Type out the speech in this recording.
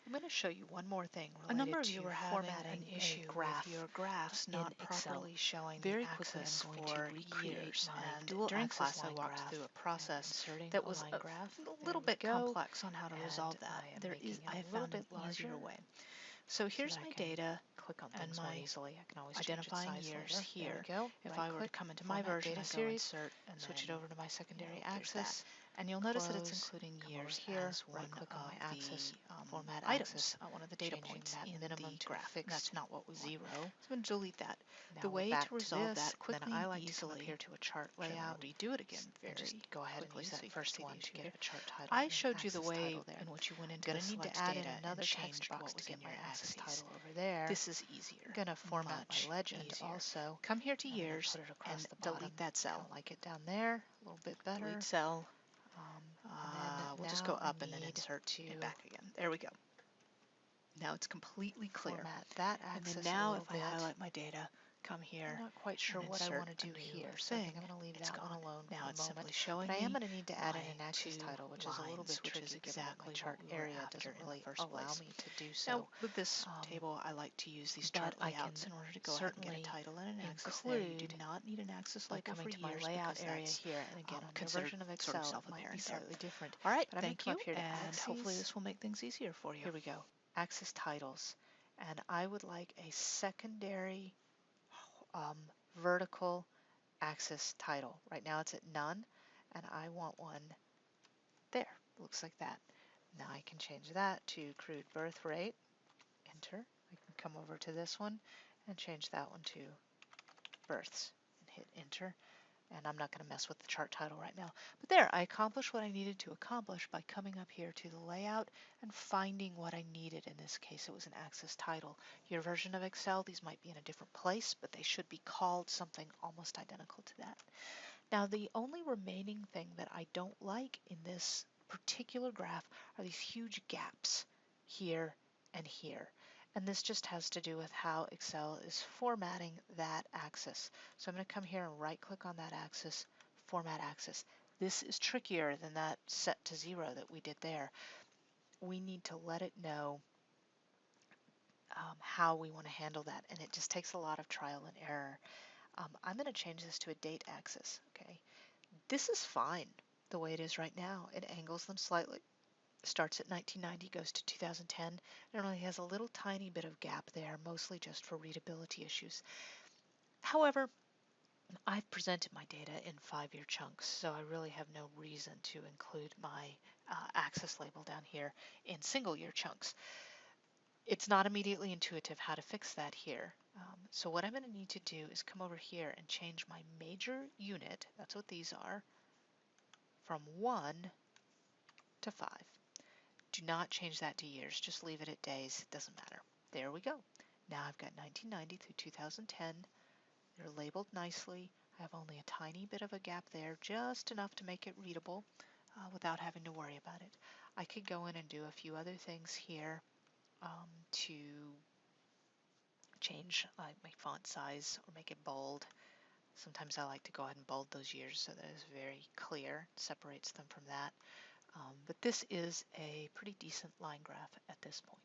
I'm going to show you one more thing A number related of you to were having formatting an issue a graph with your graphs in not Excel. properly showing Very the quickly, axis I'm going for to recreate years. my And dual during axis class, I line walked graph through a and process inserting that a was line a graph. little There we bit go. complex on how to resolve And that. I am There making is, it I have a little found bit an easier larger. way. So here's that my I can data click on and things more my easily. I can always identifying change its size years later. here. There we go. If Right I were to click, come into my format version, data I go series, insert and switch it then, over to my secondary there's axis, that. and you'll notice that it's Close, including come years over here. as one Right click on my of axis, the format items, axis, one of the data changing points that in minimum the to a graph. fixed That's not what we want. 0. So I'm going to delete that. Now The we're way back to resolve this, that quickly then I and like to come up easily, here to a chart I'm going layout. to redo it again And just very go ahead and quickly use so that you can first see one the to issue get there. a chart title. I and showed you the axis way title there. in which you went I'm into going the to need to select add in data another and text changed box what to was get in my your axis axes. title over there. This is easier. I'm going to format Much my legend easier. also. Come here to I'm going to years put it across and the bottom. delete that cell. Kind of like it down there, a little bit better. Delete cell. And then we'll just go up and then insert to it back again. There we go. Now it's completely clear. Format that And axis then now a if little I bit. highlight my data, come here. I'm not quite sure and what I insert want to do a new here, so I think thing. I'm going to leave It's that one gone. alone Now for it's the moment. simply showing But I am me going to need to add in my an axis two title, which is a little bit lines, which tricky is given that my exactly chart what we were area after doesn't in really the first allow place. me to do Now so. with this table, I like to use these But chart I layouts can in order to go ahead and get a certainly title and an axis there. You do include not need an axis by label coming for to my years layout because area that's here. And again, on your considered version of sort Excel, of it might be self-apparent slightly there. different. All right, But I'm going to thank come you, up here to and axes. hopefully this will make things easier for you. Here we go. Axis titles. And I would like a secondary vertical axis title. Right now it's at none, and I want one there. Looks like that. Now I can change that to crude birth rate. Enter. I can come over to this one and change that one to births and hit enter. And I'm not going to mess with the chart title right now. But there, I accomplished what I needed to accomplish by coming up here to the layout and finding what I needed. In this case, it was an axis title. Your version of Excel, these might be in a different place, but they should be called something almost identical to that. Now, the only remaining thing that I don't like in this particular graph are these huge gaps here and here. And this just has to do with how Excel is formatting that axis. So I'm going to come here and right click on that axis, format axis. This is trickier than that set to 0 that we did there. We need to let it know how we want to handle that, and it just takes a lot of trial and error. I'm going to change this to a date axis. Okay, this is fine the way it is right now. It angles them slightly. Starts at 1990, goes to 2010. It only has a little tiny bit of gap there, mostly just for readability issues. However, I've presented my data in 5-year chunks, so I really have no reason to include my axis label down here in single-year chunks. It's not immediately intuitive how to fix that here. So what I'm going to need to do is come over here and change my major unit, that's what these are, from 1 to 5. Do not change that to years, just leave it at days, it doesn't matter. There we go. Now I've got 1990 through 2010. They're labeled nicely. I have only a tiny bit of a gap there, just enough to make it readable without having to worry about it. I could go in and do a few other things here to change my font size or make it bold. Sometimes I like to go ahead and bold those years so that it's very clear, separates them from that. But this is a pretty decent line graph at this point.